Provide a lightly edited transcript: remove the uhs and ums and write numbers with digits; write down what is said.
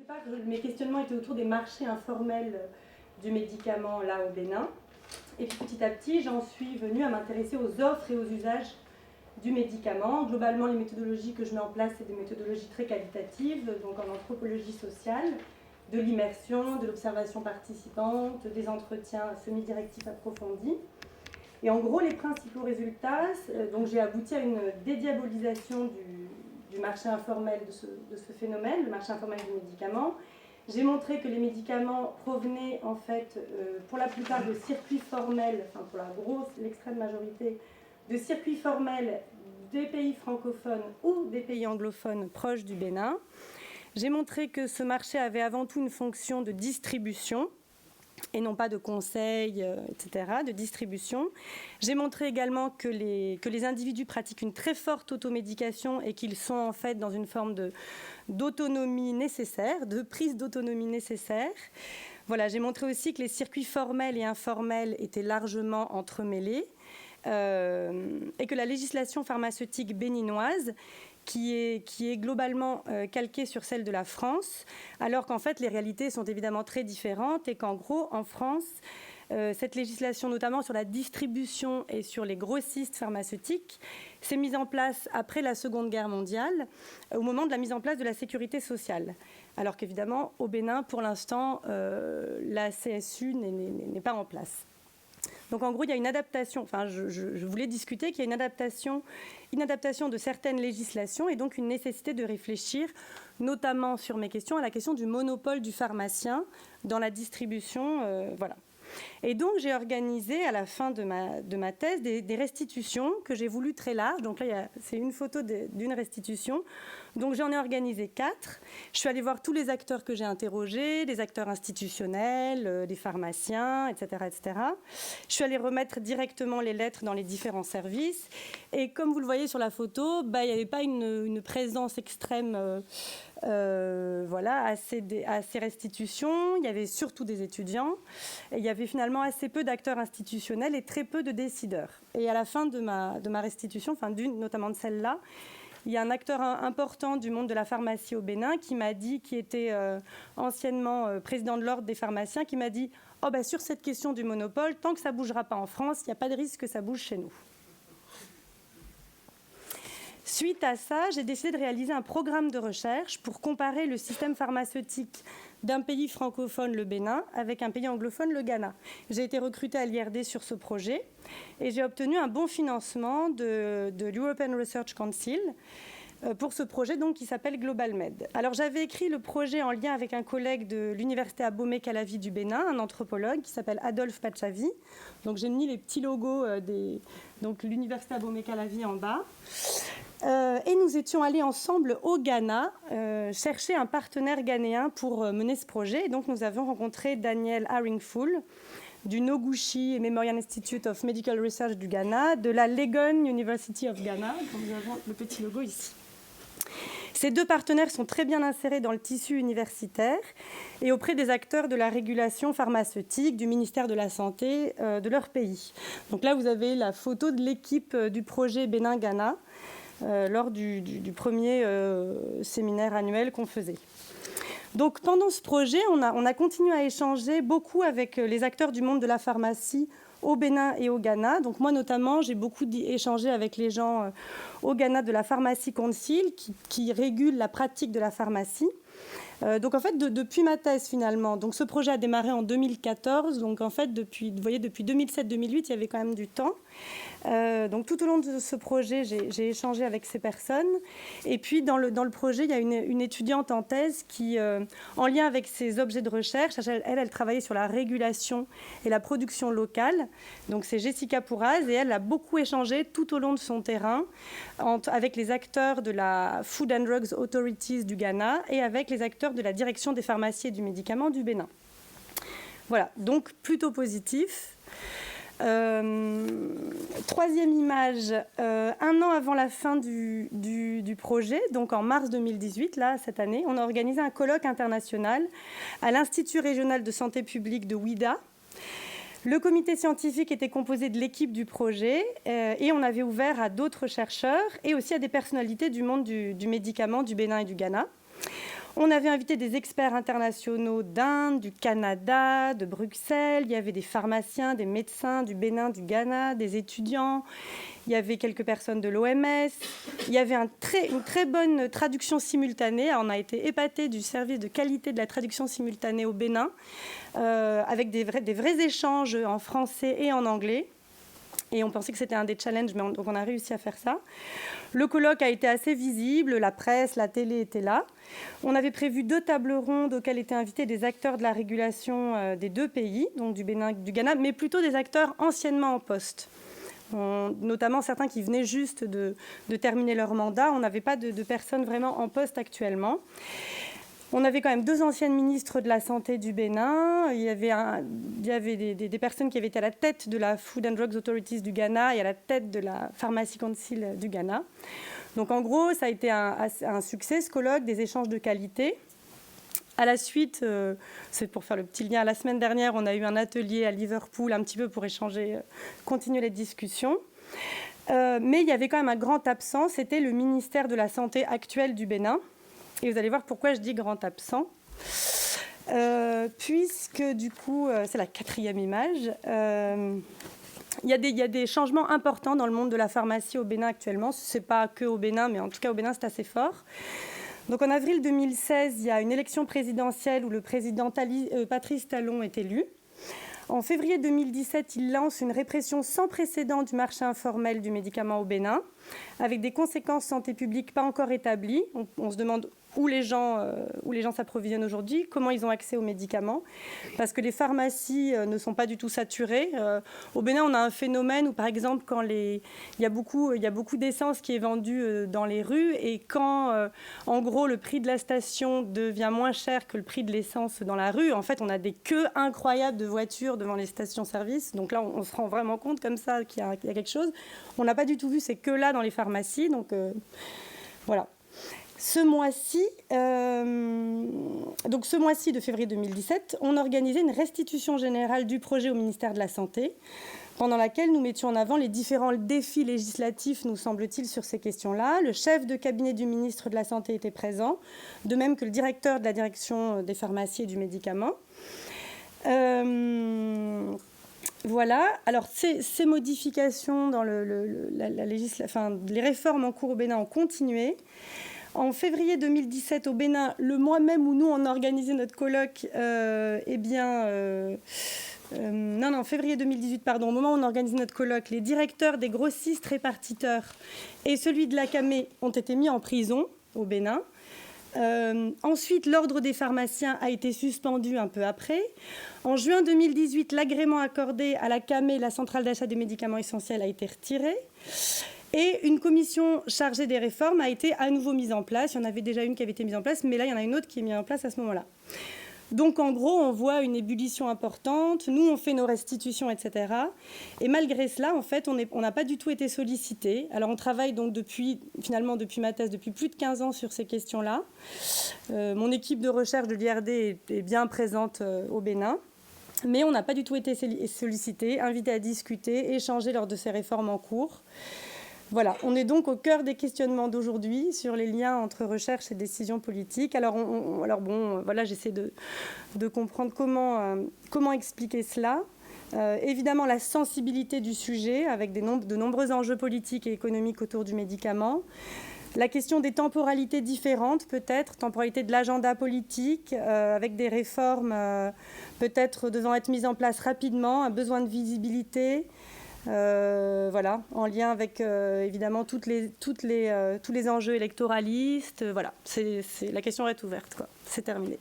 départ, mes questionnements étaient autour des marchés informels du médicament là au Bénin. Et puis petit à petit, j'en suis venue à m'intéresser aux offres et aux usages du médicament. Globalement, les méthodologies que je mets en place, c'est des méthodologies très qualitatives, donc en anthropologie sociale, de l'immersion, de l'observation participante, des entretiens semi-directifs approfondis. Et en gros, les principaux résultats, donc j'ai abouti à une dédiabolisation du marché informel de ce phénomène, le marché informel du médicament. J'ai montré que les médicaments provenaient en fait pour la plupart de circuits formels, enfin pour l'extrême majorité, de circuits formels des pays francophones ou des pays anglophones proches du Bénin. J'ai montré que ce marché avait avant tout une fonction de distribution et non pas de conseil, etc., de distribution. J'ai montré également que les individus pratiquent une très forte automédication et qu'ils sont en fait dans une forme d'autonomie nécessaire, de prise d'autonomie nécessaire. Voilà, j'ai montré aussi que les circuits formels et informels étaient largement entremêlés et que la législation pharmaceutique béninoise qui est globalement calquée sur celle de la France, alors qu'en fait les réalités sont évidemment très différentes et qu'en gros en France, cette législation notamment sur la distribution et sur les grossistes pharmaceutiques s'est mise en place après la Seconde Guerre mondiale, au moment de la mise en place de la sécurité sociale. Alors qu'évidemment au Bénin, pour l'instant, la CSU n'est pas en place. Donc en gros, il y a une adaptation, enfin je voulais discuter qu'il y a une adaptation de certaines législations et donc une nécessité de réfléchir, notamment sur mes questions, à la question du monopole du pharmacien dans la distribution. Voilà. Et donc j'ai organisé à la fin de ma thèse des restitutions que j'ai voulu très larges. Donc là, c'est une photo d'une restitution. Donc j'en ai organisé 4. Je suis allée voir tous les acteurs que j'ai interrogés, des acteurs institutionnels, des pharmaciens, etc., etc. Je suis allée remettre directement les lettres dans les différents services. Et comme vous le voyez sur la photo, il n'y avait pas une présence extrême voilà, à ces restitutions. Il y avait surtout des étudiants. Et il y avait finalement assez peu d'acteurs institutionnels et très peu de décideurs. Et à la fin de ma restitution, enfin notamment de celle-là, il y a un acteur important du monde de la pharmacie au Bénin qui m'a dit, qui était anciennement président de l'ordre des pharmaciens, qui m'a dit « Oh, sur cette question du monopole, tant que ça ne bougera pas en France, il n'y a pas de risque que ça bouge chez nous ». Suite à ça, j'ai décidé de réaliser un programme de recherche pour comparer le système pharmaceutique d'un pays francophone, le Bénin, avec un pays anglophone, le Ghana. J'ai été recrutée à l'IRD sur ce projet et j'ai obtenu un bon financement de l'European Research Council pour ce projet donc, qui s'appelle GlobalMed. Alors j'avais écrit le projet en lien avec un collègue de l'université Abomey-Calavi du Bénin, un anthropologue qui s'appelle Adolphe Pachavi. Donc j'ai mis les petits logos donc l'université Abomey-Calavi en bas. Et nous étions allés ensemble au Ghana chercher un partenaire ghanéen pour mener ce projet. Et donc nous avons rencontré Daniel Haringfull du Noguchi Memorial Institute of Medical Research du Ghana, de la Legon University of Ghana, comme nous avons le petit logo ici. Ces deux partenaires sont très bien insérés dans le tissu universitaire et auprès des acteurs de la régulation pharmaceutique, du ministère de la Santé de leur pays. Donc là, vous avez la photo de l'équipe du projet Bénin-Ghana lors du premier séminaire annuel qu'on faisait. Donc pendant ce projet, on a continué à échanger beaucoup avec les acteurs du monde de la pharmacie au Bénin et au Ghana. Donc moi notamment, j'ai beaucoup échangé avec les gens au Ghana de la Pharmacy Council qui régule la pratique de la pharmacie. Donc en fait, depuis ma thèse finalement, donc ce projet a démarré en 2014. Donc en fait, depuis 2007-2008, il y avait quand même du temps. Donc tout au long de ce projet, j'ai échangé avec ces personnes. Et puis dans le projet, il y a une étudiante en thèse qui, en lien avec ses objets de recherche, elle travaillait sur la régulation et la production locale. Donc c'est Jessica Pouraz et elle a beaucoup échangé tout au long de son terrain avec les acteurs de la Food and Drugs Authorities du Ghana et avec les acteurs de la direction des pharmacies et du médicament du Bénin. Voilà, donc plutôt positif. Troisième image, un an avant la fin du projet, donc en mars 2018, là, cette année, on a organisé un colloque international à l'Institut régional de santé publique de Ouidah. Le comité scientifique était composé de l'équipe du projet et on avait ouvert à d'autres chercheurs et aussi à des personnalités du monde du médicament du Bénin et du Ghana. On avait invité des experts internationaux d'Inde, du Canada, de Bruxelles. Il y avait des pharmaciens, des médecins du Bénin, du Ghana, des étudiants. Il y avait quelques personnes de l'OMS. Il y avait une très bonne traduction simultanée. On a été épatés du service de qualité de la traduction simultanée au Bénin, avec des vrais échanges en français et en anglais. Et on pensait que c'était un des challenges, mais donc on a réussi à faire ça. Le colloque a été assez visible, la presse, la télé étaient là. On avait prévu 2 tables rondes auxquelles étaient invités des acteurs de la régulation des 2 pays, donc du Bénin et du Ghana, mais plutôt des acteurs anciennement en poste. Notamment certains qui venaient juste de terminer leur mandat. On n'avait pas de personnes vraiment en poste actuellement. On avait quand même 2 anciennes ministres de la Santé du Bénin. Il y avait des personnes qui avaient été à la tête de la Food and Drugs Authorities du Ghana et à la tête de la Pharmacy Council du Ghana. Donc en gros, ça a été un succès, ce colloque, des échanges de qualité. À la suite, c'est pour faire le petit lien, la semaine dernière, on a eu un atelier à Liverpool, un petit peu pour échanger, continuer les discussions. Mais il y avait quand même un grand absent, c'était le ministère de la Santé actuel du Bénin. Et vous allez voir pourquoi je dis grand absent. Puisque du coup, c'est la 4e image. Il y a des changements importants dans le monde de la pharmacie au Bénin actuellement. Ce n'est pas que au Bénin, mais en tout cas au Bénin, c'est assez fort. Donc en avril 2016, il y a une élection présidentielle où le président Patrice Talon est élu. En février 2017, il lance une répression sans précédent du marché informel du médicament au Bénin, avec des conséquences santé publique pas encore établies. On se demande où les gens s'approvisionnent aujourd'hui, comment ils ont accès aux médicaments, parce que les pharmacies ne sont pas du tout saturées. Au Bénin, on a un phénomène où, par exemple, quand il y a beaucoup d'essence qui est vendue dans les rues, et quand, en gros, le prix de la station devient moins cher que le prix de l'essence dans la rue, en fait, on a des queues incroyables de voitures devant les stations-service. Donc là, on se rend vraiment compte comme ça qu'il y a quelque chose. On n'a pas du tout vu ces queues-là dans les pharmacies, donc voilà. Ce mois-ci de février 2017, on organisait une restitution générale du projet au ministère de la Santé, pendant laquelle nous mettions en avant les différents défis législatifs, nous semble-t-il, sur ces questions-là. Le chef de cabinet du ministre de la Santé était présent, de même que le directeur de la direction des pharmacies et du médicament. Voilà. Alors, ces modifications dans les réformes en cours au Bénin ont continué. En février 2017, au Bénin, le mois même où nous, on a organisé notre colloque, février 2018, pardon, au moment où on a organisé notre colloque, les directeurs des grossistes répartiteurs et celui de la Camé ont été mis en prison au Bénin. Ensuite, l'ordre des pharmaciens a été suspendu un peu après. En juin 2018, l'agrément accordé à la Camé, la centrale d'achat des médicaments essentiels, a été retiré. Et une commission chargée des réformes a été à nouveau mise en place. Il y en avait déjà une qui avait été mise en place, mais là, il y en a une autre qui est mise en place à ce moment-là. Donc, en gros, on voit une ébullition importante. Nous, on fait nos restitutions, etc. Et malgré cela, en fait, on n'a pas du tout été sollicités. Alors, on travaille donc depuis ma thèse, depuis plus de 15 ans sur ces questions-là. Mon équipe de recherche de l'IRD est bien présente au Bénin. Mais on n'a pas du tout été sollicités, invités à discuter, échanger lors de ces réformes en cours. Voilà, on est donc au cœur des questionnements d'aujourd'hui sur les liens entre recherche et décision politique. Alors, j'essaie de comprendre comment expliquer cela. Évidemment, la sensibilité du sujet, avec de nombreux enjeux politiques et économiques autour du médicament. La question des temporalités différentes, peut-être, temporalité de l'agenda politique, avec des réformes peut-être devant être mises en place rapidement, un besoin de visibilité. En lien avec évidemment tous les enjeux électoralistes. Voilà, la question est ouverte, quoi. C'est terminé.